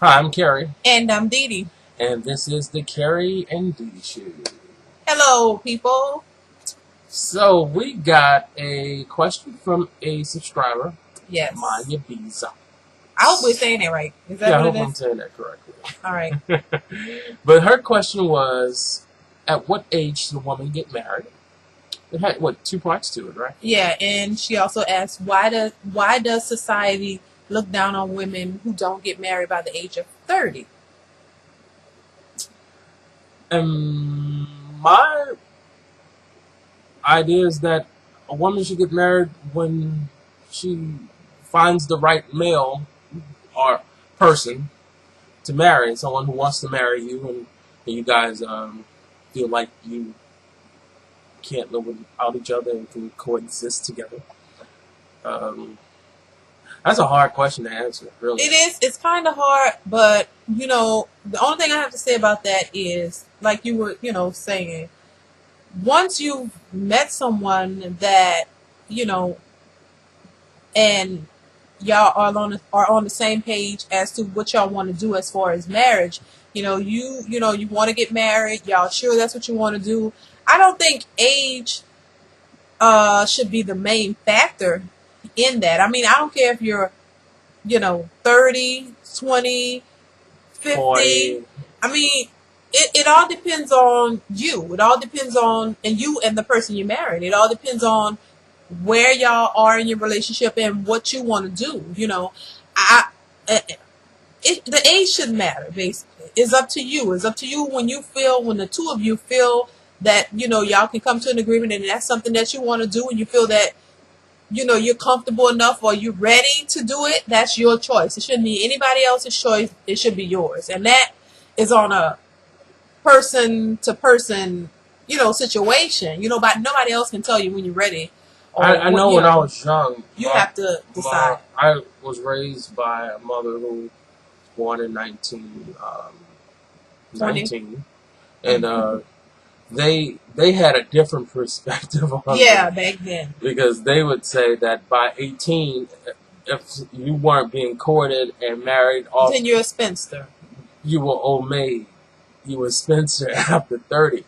Hi, I'm Kerry, And I'm Dee Dee. and this is the Kerry and Dee Dee Show. Hello, people. So we got a question from a subscriber, Yes. Maya Biza. I hope we're saying it right. Is that Yeah, I what it hope I'm is? saying that correctly. All right. But her question was, at what age should a woman get married? It had two parts to it, right? Yeah, and she also asked why does society look down on women who don't get married by the age of 30? And my idea is that a woman should get married when she finds the right male or person to marry, someone who wants to marry you, and you guys feel like you can't live without each other and can coexist together. Um, that's a hard question to answer, really. It is. It's kind of hard, but the only thing I have to say about that is, like you were, saying, once you've met someone that, you know, and y'all are on the same page as to what y'all want to do as far as marriage. You want to get married. Y'all sure that's what you want to do. I don't think age should be the main factor in that. I mean, I don't care if you're 30, 20, 50. 40. I mean, it all depends on you. It all depends on and you and the person you married. It all depends on where y'all are in your relationship and what you want to do. I the age shouldn't matter. Basically, it's up to you. It's up to you when the two of you feel that y'all can come to an agreement and that's something that you want to do and you feel that you're comfortable enough or you're ready to do it. That's your choice. It shouldn't be anybody else's choice. It should be yours, and that is on a person to person situation. But nobody else can tell you when you're ready I what know when I was young, you have to decide. I was raised by a mother who was born in 20. 19, and they had a different perspective on Yeah, it back then. because they would say that by 18, if you weren't being courted and married off, Then you're a spinster. you were old maid. You were Spencer after 30.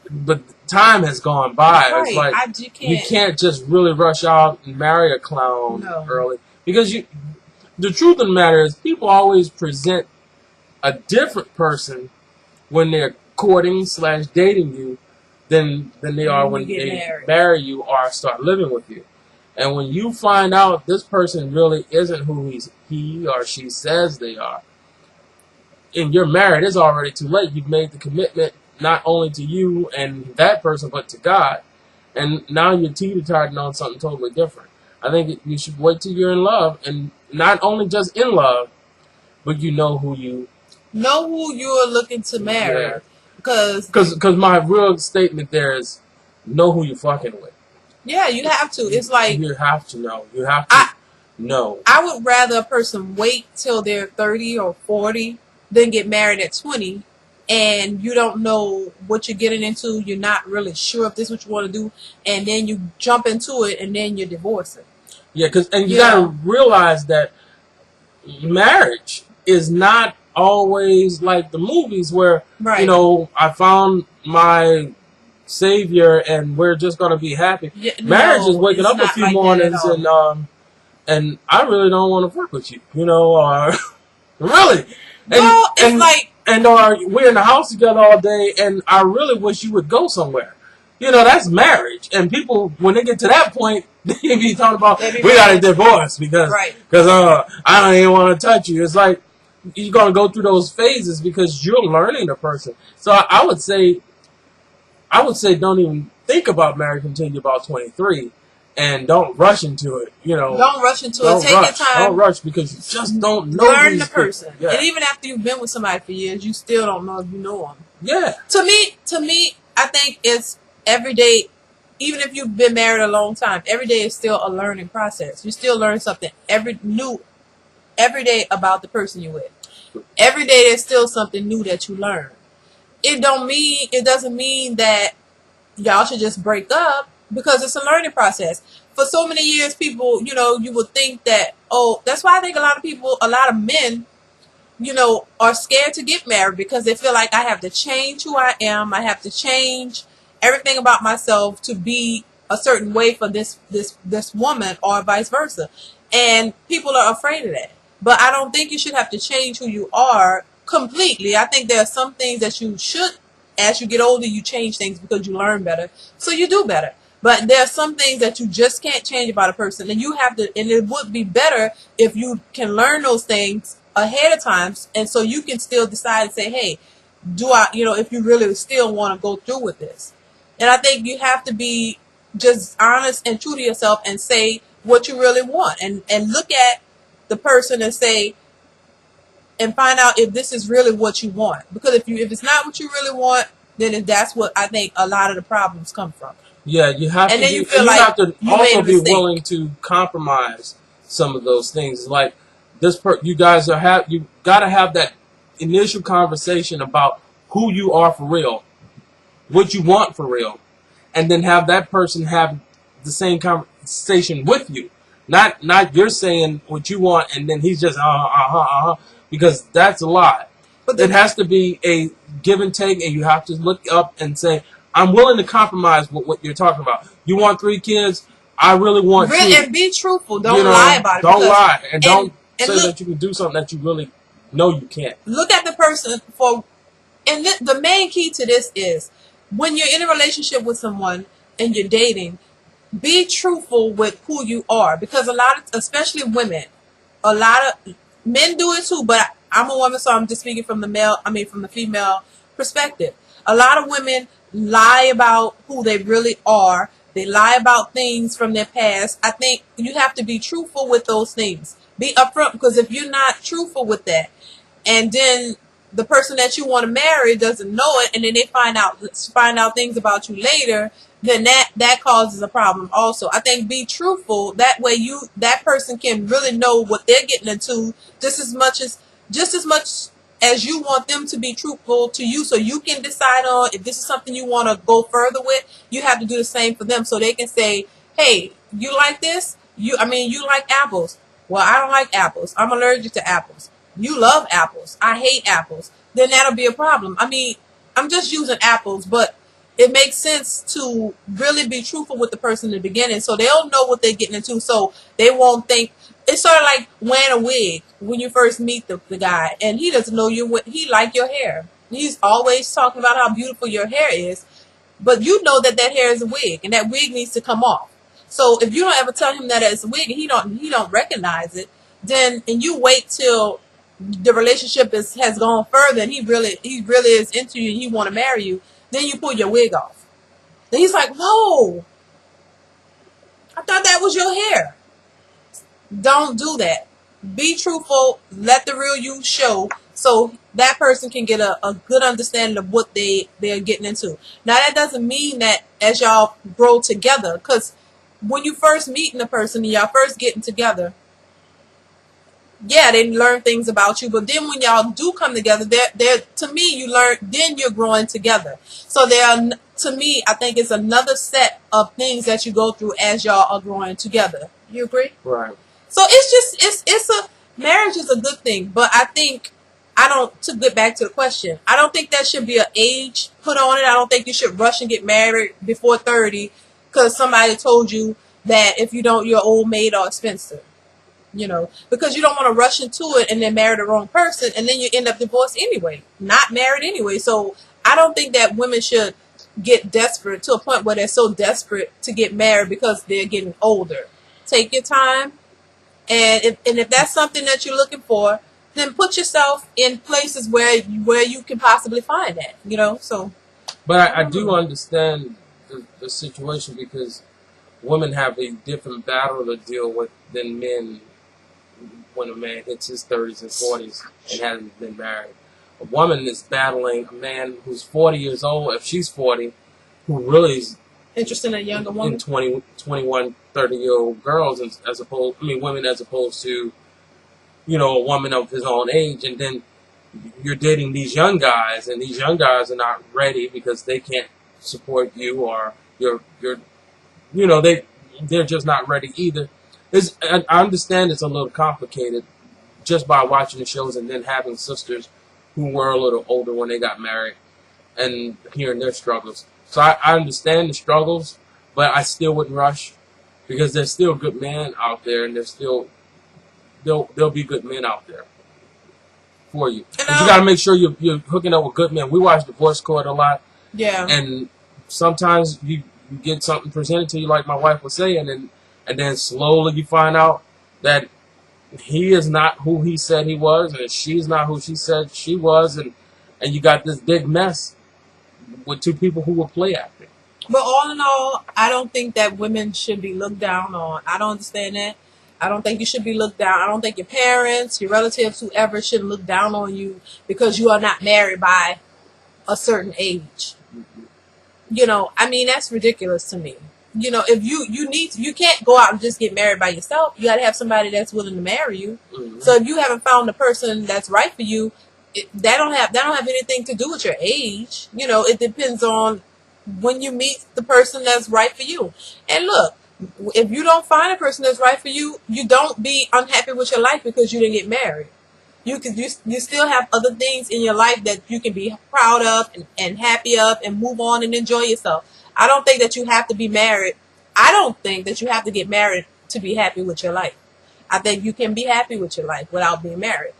But time has gone by. It's Right. like You you can't. can't just really rush out and marry a clown No. early because the truth of the matter is people always present a different person when they're courting / dating you than they are When when you get they married. marry you or start living with you. And when you find out this person really isn't who he or she says they are, and you're married, it's already too late. You've made the commitment not only to you and that person, but to God. And now you're teeter-tottering on something totally different. I think you should wait till you're in love, and not only just in love, but you know who you Know who you're looking to marry. yeah. Because Because my real statement there is know who you're fucking with. yeah, you have to. It's like You have to know. You have to I know. I would rather a person wait till they're 30 or 40 than get married at 20 and you don't know what you're getting into. You're not really sure if this is what you want to do, and then you jump into it and then you're divorcing. Yeah, and you Yeah. gotta realize that marriage is not always like the movies where Right. I found my savior and we're just gonna be happy. Yeah, Marriage no, is waking it's up a not few like that at mornings all. and I really don't want to work with you, or really, Well, it's and like or we're in the house together all day and I really wish you would go somewhere. That's marriage, and people when they get to that point, they be talking about they be we got a ready. divorce because Right. I don't even want to touch you. It's like you're gonna go through those phases because you're learning the person. So I would say don't even think about marriage until you're about 23, and don't rush into it. Don't rush into it. Don't Take your rush. Don't time. rush because you just don't know Learn these the people. person. Yeah. And even after you've been with somebody for years, you still don't know if you know them. Yeah. To me, I think it's every day. Even if you've been married a long time, every day is still a learning process. You still learn something every day about the person you're with. Every day there's still something new that you learn. It doesn't mean that y'all should just break up because it's a learning process. For so many years, people, you would think that, oh, that's why I think a lot of men are scared to get married because they feel like I have to change who I am. I have to change everything about myself to be a certain way for this woman, or vice versa. And people are afraid of that. But I don't think you should have to change who you are completely. I think there are some things that you should, as you get older, you change things because you learn better, so you do better. But there are some things that you just can't change about a person, and you have to. And it would be better if you can learn those things ahead of time, and so you can still decide and say, "Hey, do I?" If you really still want to go through with this. And I think you have to be just honest and true to yourself and say what you really want, and look at the person and say, and find out if this is really what you want. Because if it's not what you really want, then that's what I think a lot of the problems come from. Yeah, you have And to then be, you feel and you like have to you also made a be mistake. willing to compromise some of those things. Like you guys you got to have that initial conversation about who you are for real, what you want for real, and then have that person have the same conversation with you. Not you're saying what you want and then he's just because that's a lot. But It has to be a give and take, and you have to look up and say, I'm willing to compromise with what you're talking about. You want 3 kids? I really want 2. and be truthful. Don't lie about it. Don't lie, and don't and say look, that you can do something that you really know you can't. Look at the person for, and the main key to this is when you're in a relationship with someone and you're dating, be truthful with who you are, because a lot of, especially women, a lot of men do it too, but I'm a woman, so I'm just speaking from the female perspective. A lot of women lie about who they really are. They lie about things from their past. I think you have to be truthful with those things. Be upfront, because if you're not truthful with that, and then the person that you want to marry doesn't know it, and then they find out things about you later, then that causes a problem also. I think be truthful, that way that person can really know what they're getting into just as much as you want them to be truthful to you, so you can decide on if this is something you want to go further with. You have to do the same for them, so they can say, hey, you like this? You like apples. Well, I don't like apples. I'm allergic to apples. You love apples. I hate apples. Then that'll be a problem. I'm just using apples, but it makes sense to really be truthful with the person in the beginning, so they'll know what they're getting into, so they won't think. It's sort of like wearing a wig when you first meet the guy, and he doesn't know he like your hair. He's always talking about how beautiful your hair is, but you know that hair is a wig, and that wig needs to come off. So if you don't ever tell him that it's a wig, and he don't recognize it, then, and you wait till the relationship has gone further, and he really is into you, and he want to marry you, then you pull your wig off. Then he's like, whoa, I thought that was your hair. Don't do that. Be truthful. Let the real you show, so that person can get a good understanding of what they're getting into. Now, that doesn't mean that as y'all grow together, because when you first meeting a person and y'all first getting together, yeah, they learn things about you, but then when y'all do come together, to me, you learn, then you're growing together. So to me, I think it's another set of things that you go through as y'all are growing together. You agree? Right. So marriage is a good thing, but I think, to get back to the question, I don't think that should be an age put on it. I don't think you should rush and get married before 30 because somebody told you that if you don't, you're old maid or expensive. Because you don't want to rush into it and then marry the wrong person, and then you end up divorced anyway, not married anyway. So I don't think that women should get desperate to a point where they're so desperate to get married because they're getting older. Take your time, and if that's something that you're looking for, then put yourself in places where you can possibly find that. So. But I do understand the situation, because women have a different battle to deal with than men. When a man hits his 30s and 40s and hasn't been married, a woman is battling a man who's 40 years old, if she's 40, who really is interested in a younger woman, in 20, 21, 30-year-old girls, women, as opposed to, a woman of his own age. And then you're dating these young guys, and these young guys are not ready because they can't support you, or they're just not ready either. I understand it's a little complicated just by watching the shows and then having sisters who were a little older when they got married and hearing their struggles. So I understand the struggles, but I still wouldn't rush because there's still good men out there, and there'll be good men out there for you. But you got to make sure you're hooking up with good men. We watch Divorce Court a lot. Yeah. And sometimes you get something presented to you, like my wife was saying, and then slowly you find out that he is not who he said he was, and she's not who she said she was, and you got this big mess with two people who will play acting. But all in all, I don't think that women should be looked down on. I don't understand that. I don't think you should be looked down. I don't think your parents, your relatives, whoever should look down on you because you are not married by a certain age. You know, I mean, that's ridiculous to me. You know, if you can't go out and just get married by yourself. You got to have somebody that's willing to marry you. Mm-hmm. So if you haven't found the person that's right for you, that don't have anything to do with your age. You know, it depends on when you meet the person that's right for you. And look, if you don't find a person that's right for you, you don't be unhappy with your life because you didn't get married. You still have other things in your life that you can be proud of and happy of and move on and enjoy yourself. I don't think that you have to be married. I don't think that you have to get married to be happy with your life. I think you can be happy with your life without being married.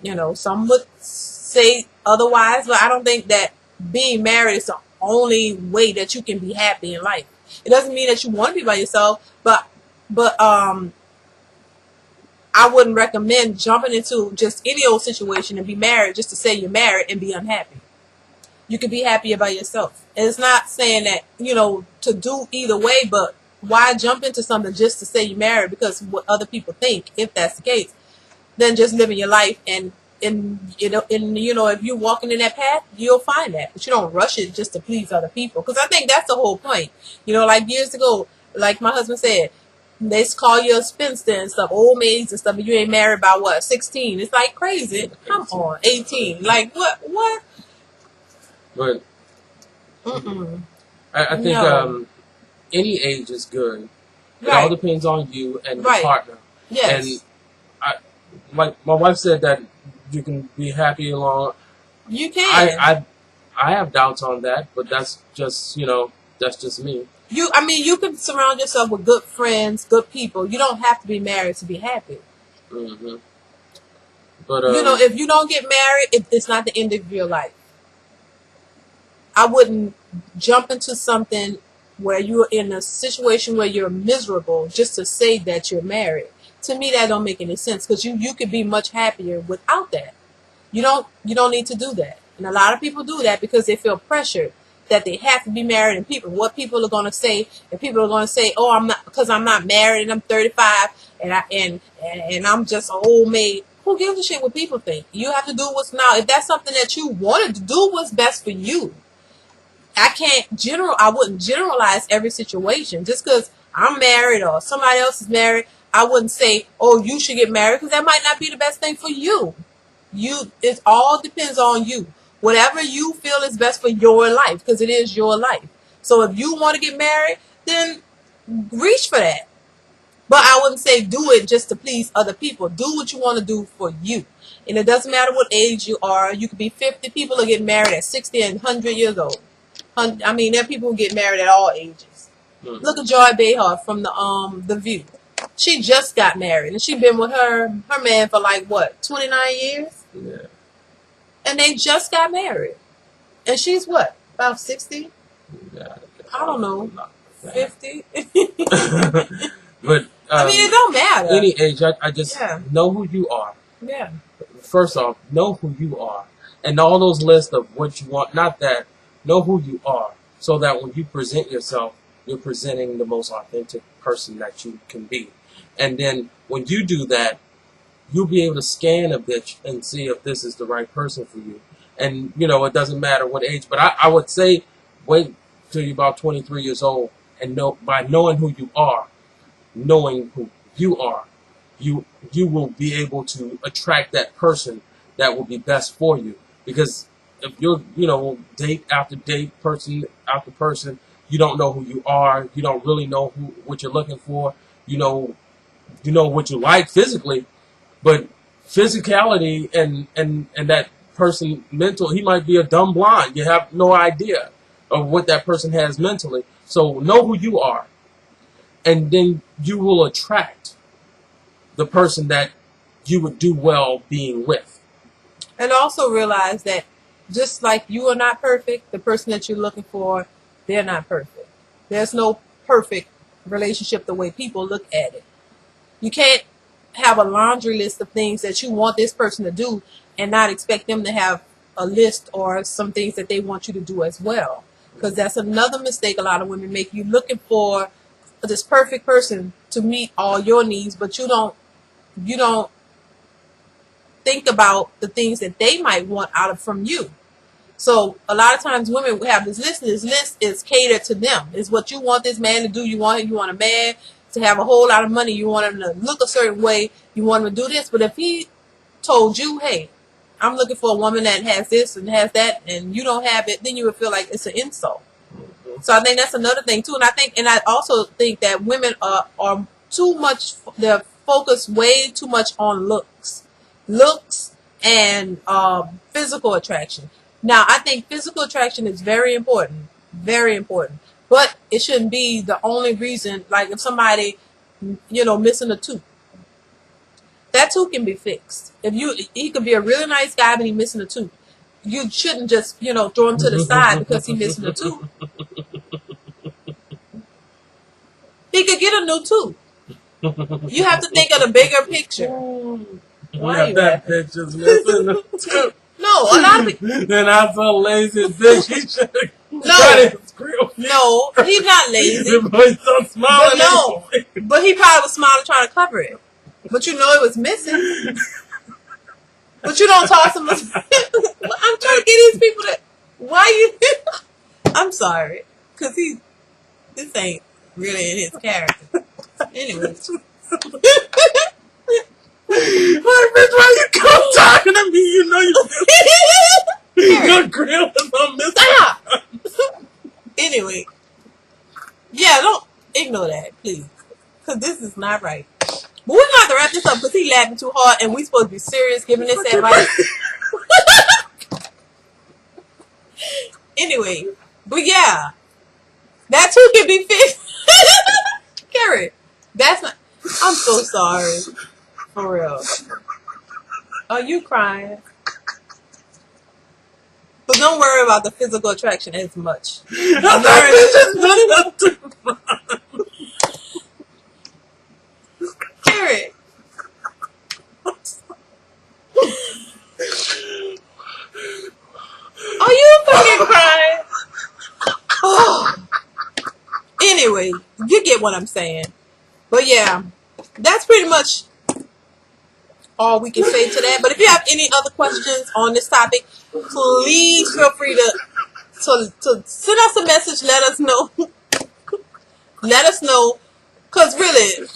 You know, some would say otherwise, but I don't think that being married is the only way that you can be happy in life. It doesn't mean that you want to be by yourself, but I wouldn't recommend jumping into just any old situation and be married just to say you're married and be unhappy. You could be happier by yourself. And it's not saying that, you know, to do either way, but why jump into something just to say you're married because what other people think, if that's the case, then just living your life and you know, if you're walking in that path, you'll find that. But you don't rush it just to please other people. Because I think that's the whole point. You know, like years ago, like my husband said, they call you a spinster and stuff, old maids and stuff, and you ain't married by what, 16? It's like crazy. Come on, 18. Like what? But I think any age is good. It all depends on you and your partner. Yes. And like my wife said that you can be happy alone. You can. I have doubts on that, but that's just me. You can surround yourself with good friends, good people. You don't have to be married to be happy. Mm-hmm. But you know, if you don't get married, it's not the end of your life. I wouldn't jump into something where you're in a situation where you're miserable just to say that you're married. To me, that don't make any sense because you could be much happier without that. You don't need to do that. And a lot of people do that because they feel pressured that they have to be married, and what people are going to say, and people are going to say, oh, I'm not married and I'm 35 and I'm just an old maid. Who gives a shit what people think? You have to do what's now. If that's something that you wanted to do, what's best for you. I wouldn't generalize every situation. Just because I'm married or somebody else is married, I wouldn't say, oh, you should get married, because that might not be the best thing for you. It all depends on you. Whatever you feel is best for your life, because it is your life. So if you want to get married, then reach for that. But I wouldn't say do it just to please other people. Do what you want to do for you. And it doesn't matter what age you are. You could be 50. People are getting married at 60 and 100 years old. I mean, there are people who get married at all ages. Mm-hmm. Look at Joy Behar from The View. She just got married, and she's been with her man for like, what, 29 years? Yeah. And they just got married. And she's what, about 60? Yeah, I don't know, 50? But I mean, it don't matter. Any age, I just know who you are. Yeah. First off, know who you are. And all those lists of what you want, not that, know who you are. So that when you present yourself, you're presenting the most authentic person that you can be. And then when you do that, you'll be able to scan a bitch and see if this is the right person for you. And, you know, it doesn't matter what age. But I would say wait till you're about 23 years old and by knowing who you are, knowing who you are, you will be able to attract that person that will be best for you. Because if you're, date after date, person after person, you don't know who you are. You don't really know what you're looking for. You know what you like physically, but physicality and that person mental, he might be a dumb blonde. You have no idea of what that person has mentally. So know who you are, and then you will attract the person that you would do well being with. And also realize that just like you are not perfect, the person that you're looking for, they're not perfect. There's no perfect relationship the way people look at it. You can't have a laundry list of things that you want this person to do and not expect them to have a list or some things that they want you to do as well. Because that's another mistake a lot of women make. You're looking for this perfect person to meet all your needs, but you don't think about the things that they might want out of from you. So a lot of times women have this list, and this list is catered to them. It's what you want this man to do. You want a man to have a whole lot of money. You want him to look a certain way. You want him to do this. But if he told you, hey, I'm looking for a woman that has this and has that, and you don't have it, then you would feel like it's an insult. So I think that's another thing too. And I also think that women are too much, they're focused way too much on looks and physical attraction. Now, I think physical attraction is very important, but it shouldn't be the only reason. Like if somebody, missing a tooth, that tooth can be fixed. He could be a really nice guy, but he's missing a tooth. You shouldn't just, throw him to the side because he's missing a tooth. He could get a new tooth. You have to think of the bigger picture. Why you that picture's missing a tooth? No, a lot of people. Then I'm so lazy, bitch. He should have got his grill. No, he's not lazy. The boy's so smiling. But he probably was smiling trying to cover it. But you know it was missing. But you don't toss him. I'm trying to get these people to. Why you? I'm sorry, because this ain't really in his character. Anyway. Like, bitch, why you come talking to me? You know your grill is on this. Stop. Anyway. Yeah, don't ignore that, please. Because this is not right. But we're going to have to wrap this up because he's laughing too hard and we're supposed to be serious giving this advice. Anyway. But yeah. That too can be fixed. Kerry. That's not. I'm so sorry. For real. Are you crying? But don't worry about the physical attraction as much. Kerry. Are you fucking crying? Oh. Anyway, you get what I'm saying. But yeah, that's pretty much all we can say to that. But if you have any other questions on this topic, please feel free to send us a message. Let us know. Let us know, because really,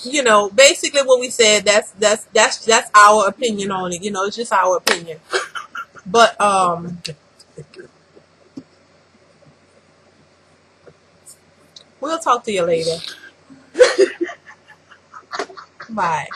basically what we said, that's our opinion on it. It's just our opinion. But we'll talk to you later. Bye.